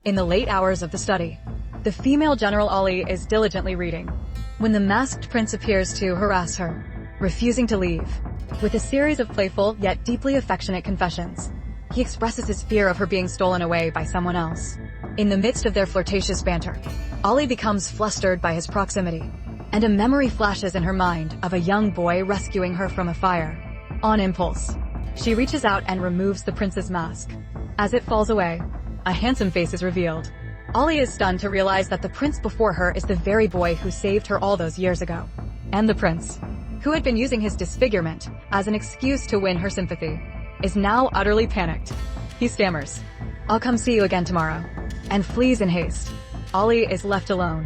In the late hours of the study, the female General Ali is diligently reading when the masked prince appears to harass her, refusing to leave. With a series of playful yet deeply affectionate confessions, he expresses his fear of her being stolen away by someone else. In the midst of their flirtatious banter, Ali becomes flustered by his proximity, and a memory flashes in her mind of a young boy rescuing her from a fire. On impulse, she reaches out and removes the prince's mask. As it falls away, a handsome face is revealed. Ali is stunned to realize that the prince before her is the very boy who saved her all those years ago. And the prince, who had been using his disfigurement as an excuse to win her sympathy, is now utterly panicked. He stammers, "I'll come see you again tomorrow," and flees in haste. Ali is left alone,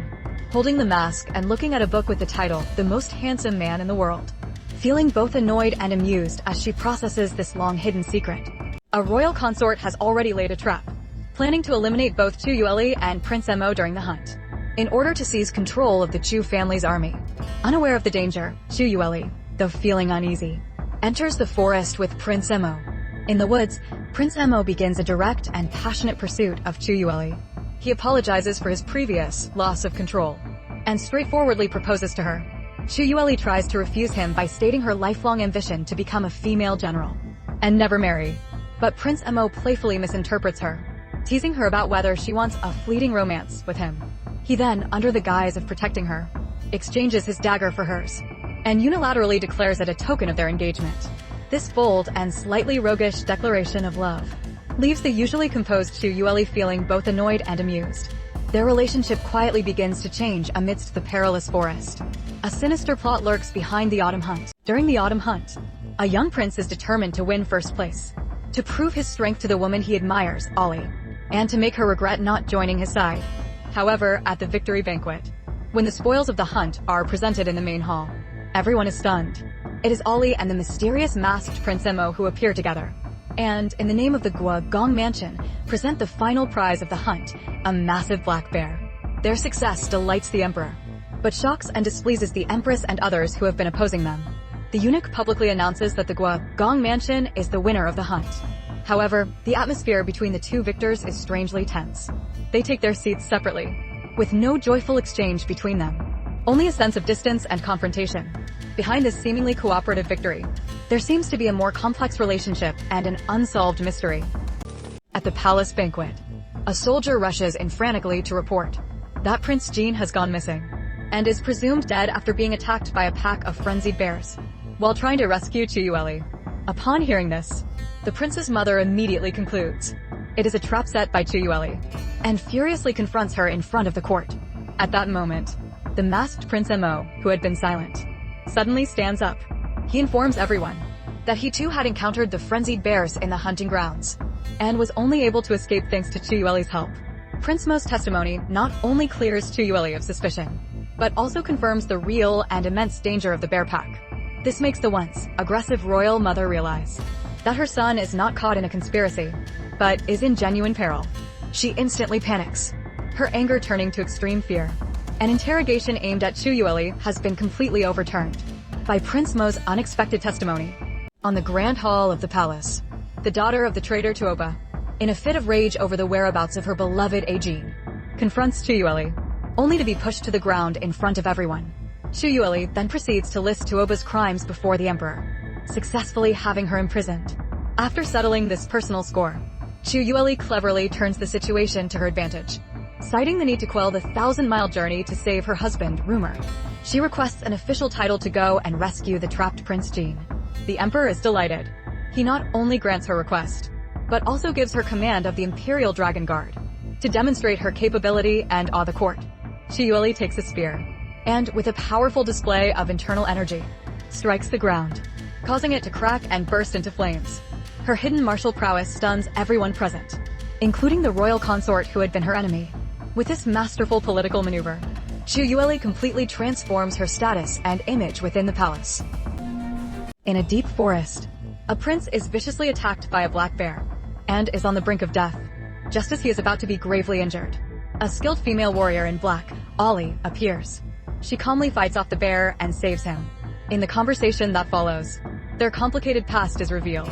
holding the mask and looking at a book with the title, "The Most Handsome Man in the World," feeling both annoyed and amused as she processes this long-hidden secret. A royal consort has already laid a trap, planning to eliminate both Chu Yueli and Prince Mo during the hunt, in order to seize control of the Chu family's army. Unaware of the danger, Chu Yueli, though feeling uneasy, enters the forest with Prince Mo. In the woods, Prince Mo begins a direct and passionate pursuit of Chu Yueli. He apologizes for his previous loss of control, and straightforwardly proposes to her. Chu Yueli tries to refuse him by stating her lifelong ambition to become a female general, and never marry. But Prince Mo playfully misinterprets her, teasing her about whether she wants a fleeting romance with him. He then, under the guise of protecting her, exchanges his dagger for hers, and unilaterally declares it a token of their engagement. This bold and slightly roguish declaration of love leaves the usually composed Chu Yueli feeling both annoyed and amused. Their relationship quietly begins to change amidst the perilous forest. A sinister plot lurks behind the autumn hunt. During the autumn hunt, a young prince is determined to win first place, to prove his strength to the woman he admires, Ali, and to make her regret not joining his side. However, at the victory banquet, when the spoils of the hunt are presented in the main hall, everyone is stunned. It is Ali and the mysterious masked Prince Mo who appear together, and, in the name of the Gong Mansion, present the final prize of the hunt, a massive black bear. Their success delights the emperor, but shocks and displeases the empress and others who have been opposing them. The eunuch publicly announces that the Gong Mansion is the winner of the hunt. However, the atmosphere between the two victors is strangely tense. They take their seats separately, with no joyful exchange between them, only a sense of distance and confrontation. Behind this seemingly cooperative victory, there seems to be a more complex relationship and an unsolved mystery. At the palace banquet, a soldier rushes in frantically to report that Prince Jean has gone missing, and is presumed dead after being attacked by a pack of frenzied bears, while trying to rescue Chu Yueli. Upon hearing this, the prince's mother immediately concludes it is a trap set by Chu Yueli, and furiously confronts her in front of the court. At that moment, the masked Prince Mo, who had been silent, suddenly stands up. He informs everyone that he too had encountered the frenzied bears in the hunting grounds, and was only able to escape thanks to Chu Yueli's help. Prince Mo's testimony not only clears Chu Yueli of suspicion, but also confirms the real and immense danger of the bear pack. This makes the once aggressive royal mother realize that her son is not caught in a conspiracy, but is in genuine peril. She instantly panics, her anger turning to extreme fear. An interrogation aimed at Chu Yueli has been completely overturned by Prince Mo's unexpected testimony. On the grand hall of the palace, the daughter of the traitor Tuoba, in a fit of rage over the whereabouts of her beloved Jean, confronts Chu Yueli, only to be pushed to the ground in front of everyone. Chu Yueli then proceeds to list Tuoba's crimes before the emperor, successfully having her imprisoned. After settling this personal score, Chu Yueli cleverly turns the situation to her advantage. Citing the need to quell the 1,000-mile journey to save her husband, Rumor, she requests an official title to go and rescue the trapped Prince Jean. The emperor is delighted. He not only grants her request, but also gives her command of the Imperial Dragon Guard, to demonstrate her capability and awe the court. Chu Yueli takes a spear, and, with a powerful display of internal energy, strikes the ground, causing it to crack and burst into flames. Her hidden martial prowess stuns everyone present, including the royal consort who had been her enemy. With this masterful political maneuver, Chu Yueli completely transforms her status and image within the palace. In a deep forest, a prince is viciously attacked by a black bear, and is on the brink of death. Just as he is about to be gravely injured, a skilled female warrior in black, Ali, appears. She calmly fights off the bear and saves him. In the conversation that follows, their complicated past is revealed.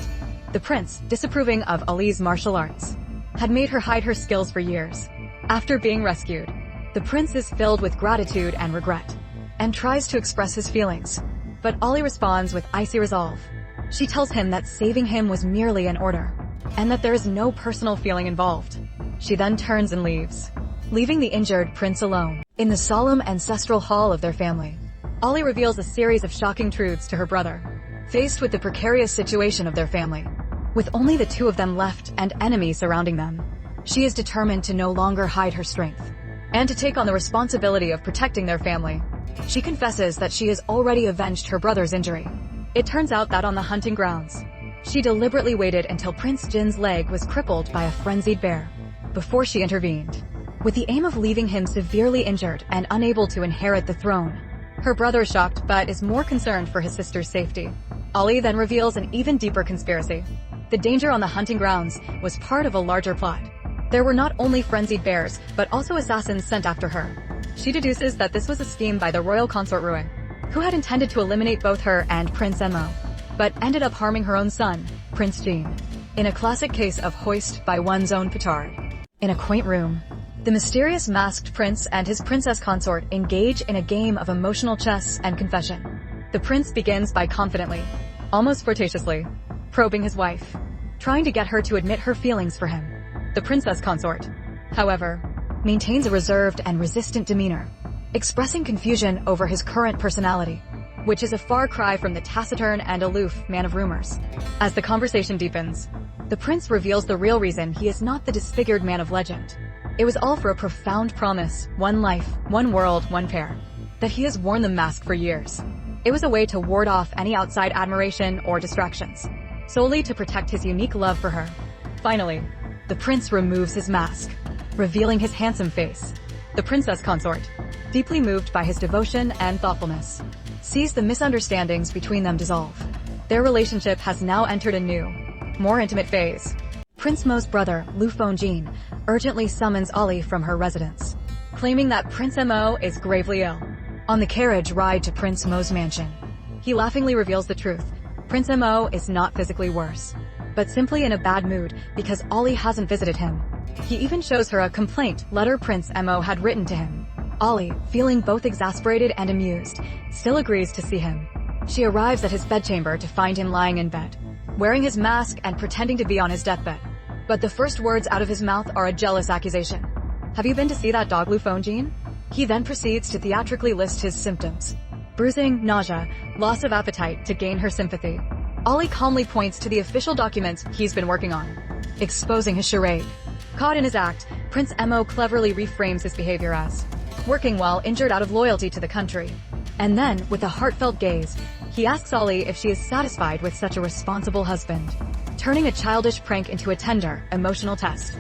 The prince, disapproving of Ali's martial arts, had made her hide her skills for years. After being rescued, the prince is filled with gratitude and regret, and tries to express his feelings. But Ollie responds with icy resolve. She tells him that saving him was merely an order, and that there is no personal feeling involved. She then turns and leaves, leaving the injured prince alone. In the solemn ancestral hall of their family, Ollie reveals a series of shocking truths to her brother. Faced with the precarious situation of their family, with only the two of them left and enemies surrounding them, she is determined to no longer hide her strength, and to take on the responsibility of protecting their family. She confesses that she has already avenged her brother's injury. It turns out that on the hunting grounds, she deliberately waited until Prince Jin's leg was crippled by a frenzied bear before she intervened, with the aim of leaving him severely injured and unable to inherit the throne. Her brother is shocked but is more concerned for his sister's safety. Ollie then reveals an even deeper conspiracy. The danger on the hunting grounds was part of a larger plot. There were not only frenzied bears, but also assassins sent after her. She deduces that this was a scheme by the royal consort Ruin, who had intended to eliminate both her and Prince Mo, but ended up harming her own son, Prince Jin. In a classic case of hoist by one's own petard. In a quaint room, the mysterious masked prince and his princess consort engage in a game of emotional chess and confession. The prince begins by confidently, almost flirtatiously, probing his wife, trying to get her to admit her feelings for him. The princess consort, however, maintains a reserved and resistant demeanor, expressing confusion over his current personality, which is a far cry from the taciturn and aloof man of rumors. As the conversation deepens, the prince reveals the real reason he is not the disfigured man of legend. It was all for a profound promise, one life, one world, one pair, that he has worn the mask for years. It was a way to ward off any outside admiration or distractions, solely to protect his unique love for her. Finally, the prince removes his mask, revealing his handsome face. The princess consort, deeply moved by his devotion and thoughtfulness, sees the misunderstandings between them dissolve. Their relationship has now entered a new, more intimate phase. Prince Mo's brother, Lu Fengjin, urgently summons Ollie from her residence, claiming that Prince Mo is gravely ill. On the carriage ride to Prince Mo's mansion, he laughingly reveals the truth. Prince Mo is not physically worse, but simply in a bad mood because Ollie hasn't visited him. He even shows her a complaint letter Prince Mo had written to him. Ollie, feeling both exasperated and amused, still agrees to see him. She arrives at his bedchamber to find him lying in bed, wearing his mask and pretending to be on his deathbed. But the first words out of his mouth are a jealous accusation. "Have you been to see that dog Lu Fengjin?" He then proceeds to theatrically list his symptoms: bruising, nausea, loss of appetite, to gain her sympathy. Ollie calmly points to the official documents he's been working on, exposing his charade. Caught in his act, Prince Mo cleverly reframes his behavior as working while injured out of loyalty to the country. And then, with a heartfelt gaze, he asks Ollie if she is satisfied with such a responsible husband, turning a childish prank into a tender, emotional test.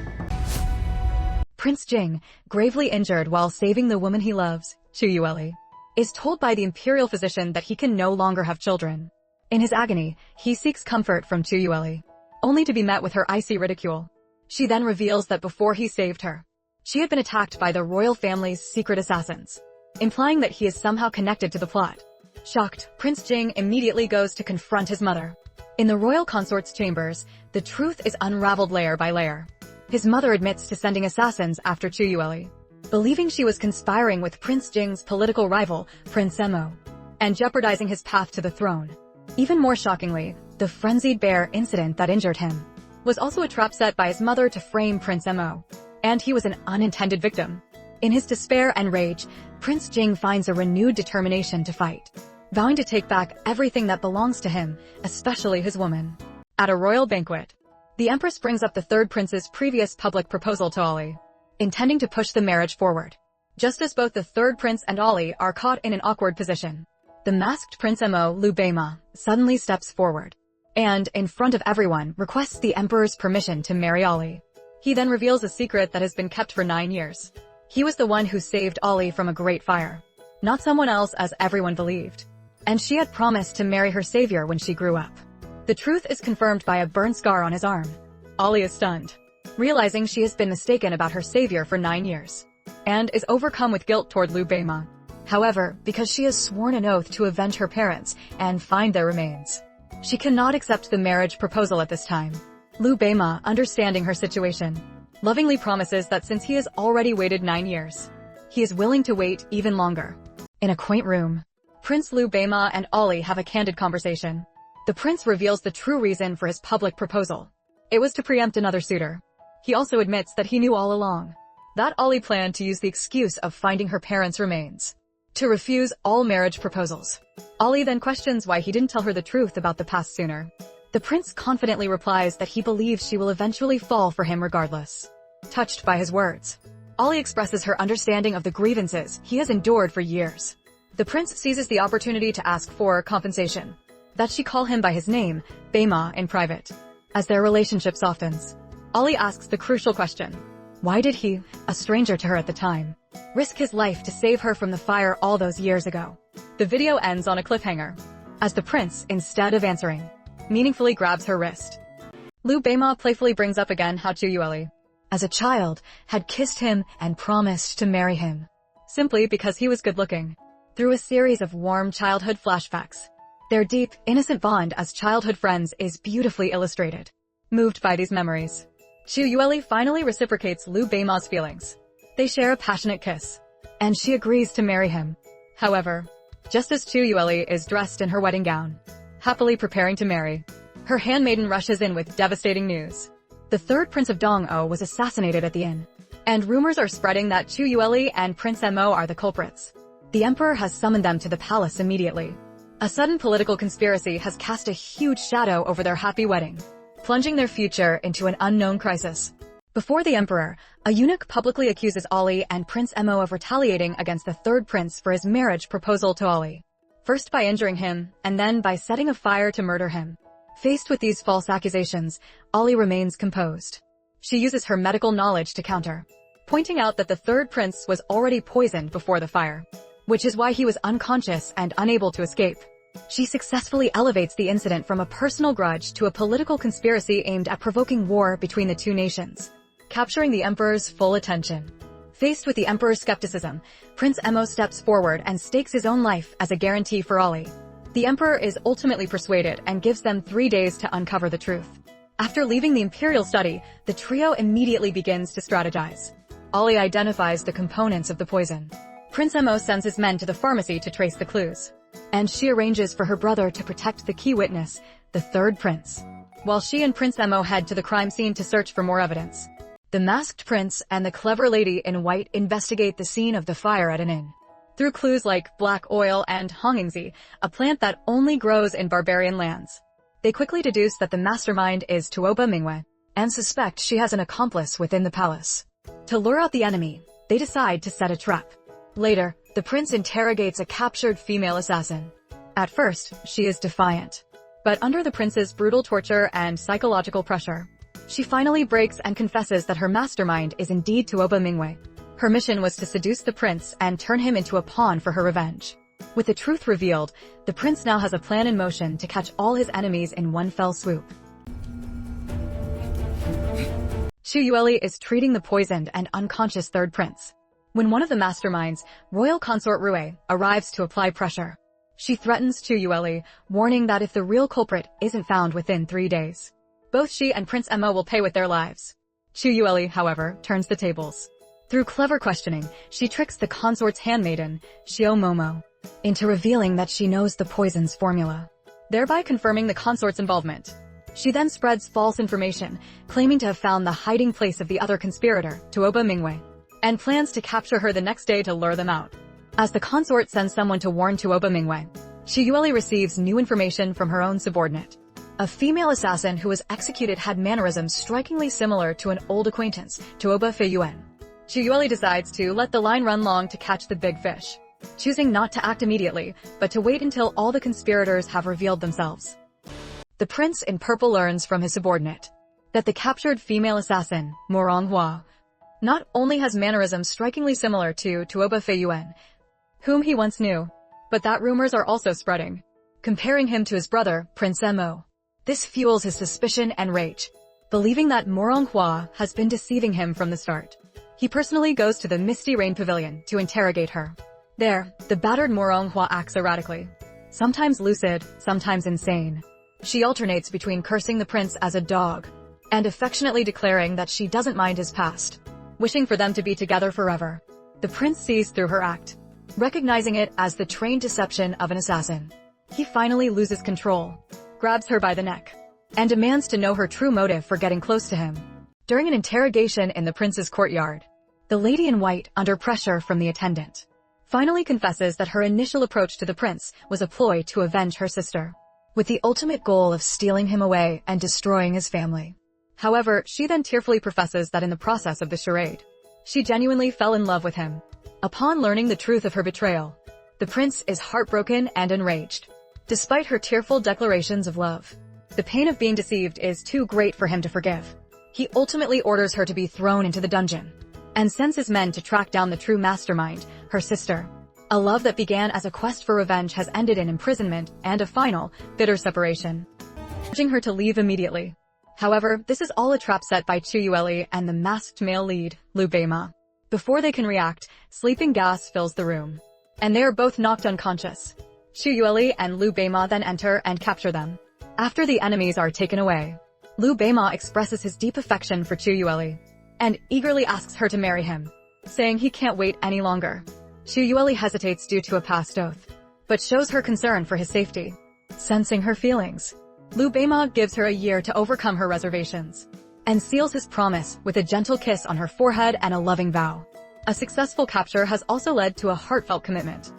Prince Jing, gravely injured while saving the woman he loves, Chu Yueli, is told by the imperial physician that he can no longer have children. In his agony, he seeks comfort from Chu Yueli, only to be met with her icy ridicule. She then reveals that before he saved her, she had been attacked by the royal family's secret assassins, implying that he is somehow connected to the plot. Shocked, Prince Jing immediately goes to confront his mother. In the royal consort's chambers, the truth is unraveled layer by layer. His mother admits to sending assassins after Chu Yueli, believing she was conspiring with Prince Jing's political rival, Prince Mo, and jeopardizing his path to the throne. Even more shockingly, the frenzied bear incident that injured him was also a trap set by his mother to frame Prince Mo, and he was an unintended victim. In his despair and rage, Prince Jing finds a renewed determination to fight, vowing to take back everything that belongs to him, especially his woman. At a royal banquet, the Empress brings up the third prince's previous public proposal to Ollie, intending to push the marriage forward. Just as both the third prince and Ollie are caught in an awkward position, the masked Prince Mo, Lu Beima, suddenly steps forward, and, in front of everyone, requests the Emperor's permission to marry Ollie. He then reveals a secret that has been kept for 9 years. He was the one who saved Ollie from a great fire, not someone else as everyone believed. And she had promised to marry her savior when she grew up. The truth is confirmed by a burn scar on his arm. Ollie is stunned, realizing she has been mistaken about her savior for 9 years, and is overcome with guilt toward Lu Beima. However, because she has sworn an oath to avenge her parents and find their remains, she cannot accept the marriage proposal at this time. Lu Beima, understanding her situation, lovingly promises that since he has already waited 9 years, he is willing to wait even longer. In a quaint room, Prince Liu Beima and Ollie have a candid conversation. The prince reveals the true reason for his public proposal. It was to preempt another suitor. He also admits that he knew all along that Ollie planned to use the excuse of finding her parents' remains to refuse all marriage proposals. Ollie then questions why he didn't tell her the truth about the past sooner. The prince confidently replies that he believes she will eventually fall for him regardless. Touched by his words, Ollie expresses her understanding of the grievances he has endured for years. The prince seizes the opportunity to ask for compensation, that she call him by his name, Beima, in private. As their relationship softens, Ollie asks the crucial question: why did he, a stranger to her at the time, risk his life to save her from the fire all those years ago? The video ends on a cliffhanger, as the prince, instead of answering, meaningfully grabs her wrist. Liu Beima playfully brings up again how Chu Yueli, as a child, had kissed him and promised to marry him, simply because he was good-looking. Through a series of warm childhood flashbacks, their deep, innocent bond as childhood friends is beautifully illustrated. Moved by these memories, Chu Yueli finally reciprocates Liu Beima's feelings. They share a passionate kiss, and she agrees to marry him. However, just as Chu Yueli is dressed in her wedding gown, happily preparing to marry, her handmaiden rushes in with devastating news. The third prince of Dong-o was assassinated at the inn, and rumors are spreading that Chu Yueli and Prince Mo are the culprits. The emperor has summoned them to the palace immediately. A sudden political conspiracy has cast a huge shadow over their happy wedding, plunging their future into an unknown crisis. Before the emperor, a eunuch publicly accuses Ollie and Prince Mo of retaliating against the third prince for his marriage proposal to Ollie, first by injuring him, and then by setting a fire to murder him. Faced with these false accusations, Ollie remains composed. She uses her medical knowledge to counter, pointing out that the third prince was already poisoned before the fire, which is why he was unconscious and unable to escape. She successfully elevates the incident from a personal grudge to a political conspiracy aimed at provoking war between the two nations, capturing the emperor's full attention. Faced with the emperor's skepticism, Prince Mo steps forward and stakes his own life as a guarantee for Ollie. The emperor is ultimately persuaded and gives them 3 days to uncover the truth. After leaving the imperial study, the trio immediately begins to strategize. Ollie identifies the components of the poison. Prince Mo sends his men to the pharmacy to trace the clues, and she arranges for her brother to protect the key witness, the third prince, while she and Prince Mo head to the crime scene to search for more evidence. The masked prince and the clever lady in white investigate the scene of the fire at an inn. Through clues like black oil and hongingzi, a plant that only grows in barbarian lands, they quickly deduce that the mastermind is Tuoba Mingwei, and suspect she has an accomplice within the palace. To lure out the enemy, they decide to set a trap. Later, the prince interrogates a captured female assassin. At first, she is defiant, but under the prince's brutal torture and psychological pressure, she finally breaks and confesses that her mastermind is indeed Tuoba Mingwei. Her mission was to seduce the prince and turn him into a pawn for her revenge. With the truth revealed, the prince now has a plan in motion to catch all his enemies in one fell swoop. Chu Yueli is treating the poisoned and unconscious third prince, when one of the masterminds, royal consort Rue, arrives to apply pressure. She threatens Chu Yueli, warning that if the real culprit isn't found within 3 days, both she and Prince Mo will pay with their lives. Chu Yueli, however, turns the tables. Through clever questioning, she tricks the consort's handmaiden, Xiao Momo, into revealing that she knows the poison's formula, thereby confirming the consort's involvement. She then spreads false information, claiming to have found the hiding place of the other conspirator, Tuoba Mingwei, and plans to capture her the next day to lure them out. As the consort sends someone to warn Tuoba Mingwei, Chu Yueli receives new information from her own subordinate. A female assassin who was executed had mannerisms strikingly similar to an old acquaintance, Tuoba Feiyuan. Chu Yueli decides to let the line run long to catch the big fish, choosing not to act immediately, but to wait until all the conspirators have revealed themselves. The prince in purple learns from his subordinate that the captured female assassin, Morong Hua, not only has mannerisms strikingly similar to Tuoba Feiyuan, whom he once knew, but that rumors are also spreading, comparing him to his brother, Prince Mo. This fuels his suspicion and rage, believing that Morong Hua has been deceiving him from the start. He personally goes to the Misty Rain Pavilion to interrogate her. There, the battered Morong Hua acts erratically, sometimes lucid, sometimes insane. She alternates between cursing the prince as a dog and affectionately declaring that she doesn't mind his past, wishing for them to be together forever. The prince sees through her act, recognizing it as the trained deception of an assassin. He finally loses control, grabs her by the neck, and demands to know her true motive for getting close to him. During an interrogation in the prince's courtyard, the lady in white, under pressure from the attendant, finally confesses that her initial approach to the prince was a ploy to avenge her sister, with the ultimate goal of stealing him away and destroying his family. However, she then tearfully professes that in the process of the charade, she genuinely fell in love with him. Upon learning the truth of her betrayal, the prince is heartbroken and enraged. Despite her tearful declarations of love, the pain of being deceived is too great for him to forgive. He ultimately orders her to be thrown into the dungeon, and sends his men to track down the true mastermind, her sister. A love that began as a quest for revenge has ended in imprisonment and a final, bitter separation, urging her to leave immediately. However, this is all a trap set by Chuyueli and the masked male lead, Liu Beima. Before they can react, sleeping gas fills the room, and they are both knocked unconscious. Chuyueli and Liu Beima then enter and capture them. After the enemies are taken away, Liu Beima expresses his deep affection for Chuyueli, and eagerly asks her to marry him, saying he can't wait any longer. Chuyueli hesitates due to a past oath, but shows her concern for his safety. Sensing her feelings, Liu Beima gives her a year to overcome her reservations, and seals his promise with a gentle kiss on her forehead and a loving vow. A successful capture has also led to a heartfelt commitment.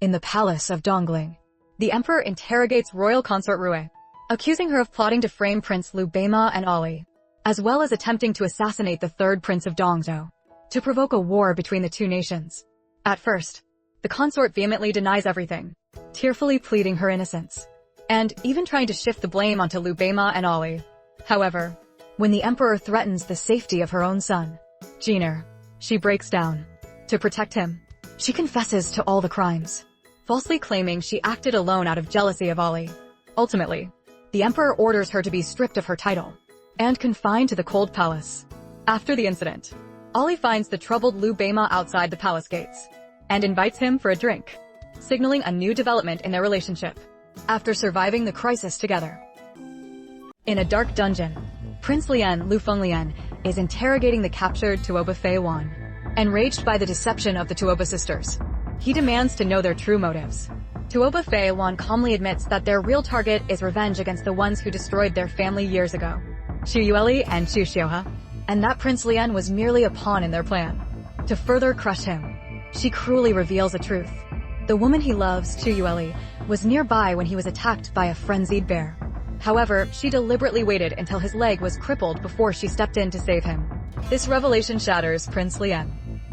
In the palace of Dongling, the emperor interrogates royal consort Rue, accusing her of plotting to frame Prince Liu Beima and Ali, as well as attempting to assassinate the third prince of Dongzhou, to provoke a war between the two nations. At first, the consort vehemently denies everything, tearfully pleading her innocence, and even trying to shift the blame onto Liu Beima and Ali. However, when the emperor threatens the safety of her own son, Jiner, she breaks down. To protect him, she confesses to all the crimes, falsely claiming she acted alone out of jealousy of Ali. Ultimately, the emperor orders her to be stripped of her title and confined to the cold palace. After the incident, Ali finds the troubled Liu Beima outside the palace gates and invites him for a drink, signaling a new development in their relationship. After surviving the crisis together, in a dark dungeon, Prince Lian, Lu Fenglian, is interrogating the captured Tuoba Fei Wan. Enraged by the deception of the Tuoba sisters, he demands to know their true motives. Tuoba Fei Wan calmly admits that their real target is revenge against the ones who destroyed their family years ago, Chuyueli and Chu Xiuhe, and that Prince Lian was merely a pawn in their plan. To further crush him, she cruelly reveals a truth. The woman he loves, Chuyueli, was nearby when he was attacked by a frenzied bear. However, she deliberately waited until his leg was crippled before she stepped in to save him. This revelation shatters Prince Lian.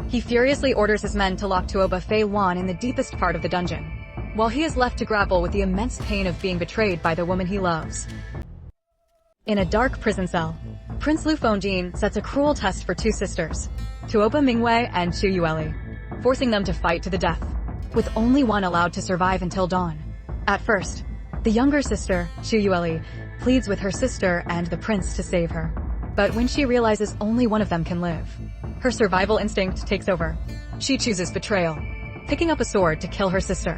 He furiously orders his men to lock Tuoba Fei Wan in the deepest part of the dungeon, while he is left to grapple with the immense pain of being betrayed by the woman he loves. In a dark prison cell, Prince Lu Fengjin sets a cruel test for two sisters, Tuoba Mingwei and Chuyueli, forcing them to fight to the death, with only one allowed to survive until dawn. At first, the younger sister, Chuyueli, pleads with her sister and the prince to save her. But when she realizes only one of them can live, her survival instinct takes over. She chooses betrayal, picking up a sword to kill her sister.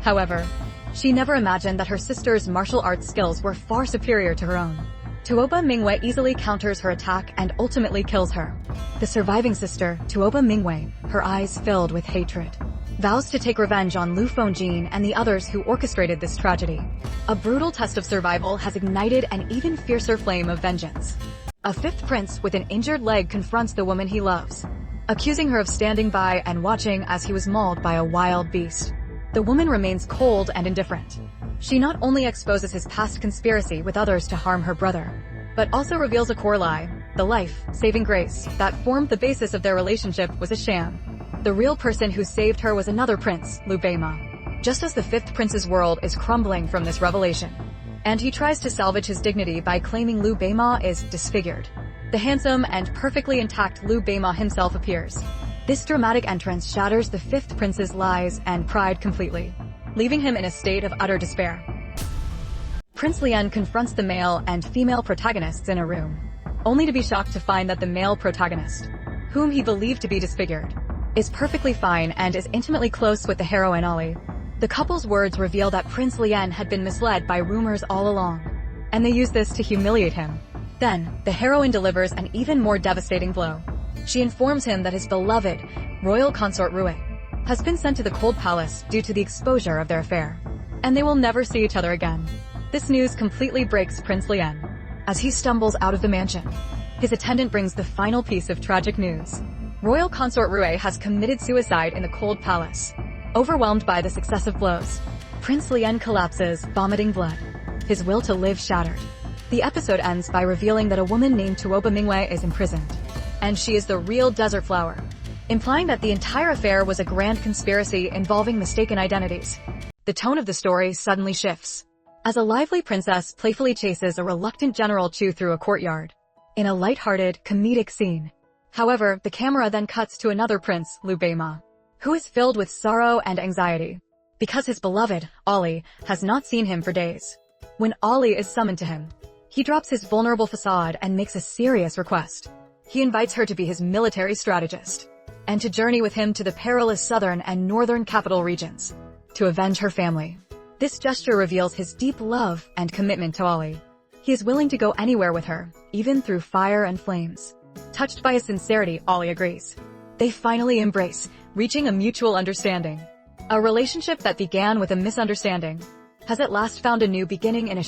However, she never imagined that her sister's martial arts skills were far superior to her own. Tuoba Mingwei easily counters her attack and ultimately kills her. The surviving sister, Tuoba Mingwei, her eyes filled with hatred, vows to take revenge on Lu Fengjin and the others who orchestrated this tragedy. A brutal test of survival has ignited an even fiercer flame of vengeance. A fifth prince with an injured leg confronts the woman he loves, accusing her of standing by and watching as he was mauled by a wild beast. The woman remains cold and indifferent. She not only exposes his past conspiracy with others to harm her brother, but also reveals a core lie. The life-saving grace that formed the basis of their relationship was a sham. The real person who saved her was another prince, Liu Beima. Just as the fifth prince's world is crumbling from this revelation, and he tries to salvage his dignity by claiming Liu Beima is disfigured, the handsome and perfectly intact Liu Beima himself appears. This dramatic entrance shatters the fifth prince's lies and pride completely, leaving him in a state of utter despair. Prince Lian confronts the male and female protagonists in a room, only to be shocked to find that the male protagonist, whom he believed to be disfigured, is perfectly fine and is intimately close with the heroine Ali. The couple's words reveal that Prince Lian had been misled by rumors all along, and they use this to humiliate him. Then, the heroine delivers an even more devastating blow. She informs him that his beloved, royal consort Rue, has been sent to the cold palace due to the exposure of their affair, and they will never see each other again. This news completely breaks Prince Lien. As he stumbles out of the mansion, his attendant brings the final piece of tragic news. Royal consort Rue has committed suicide in the cold palace. Overwhelmed by the successive blows, Prince Lien collapses, vomiting blood, his will to live shattered. The episode ends by revealing that a woman named Tuoba Mingwei is imprisoned, and she is the real desert flower, implying that the entire affair was a grand conspiracy involving mistaken identities. The tone of the story suddenly shifts, as a lively princess playfully chases a reluctant General Chu through a courtyard, in a light-hearted, comedic scene. However, the camera then cuts to another prince, Liu Beima, who is filled with sorrow and anxiety, because his beloved, Ollie, has not seen him for days. When Ollie is summoned to him, he drops his vulnerable facade and makes a serious request. He invites her to be his military strategist, and to journey with him to the perilous southern and northern capital regions, to avenge her family. This gesture reveals his deep love and commitment to Ollie. He is willing to go anywhere with her, even through fire and flames. Touched by his sincerity, Ollie agrees. They finally embrace, reaching a mutual understanding. A relationship that began with a misunderstanding has at last found a new beginning in a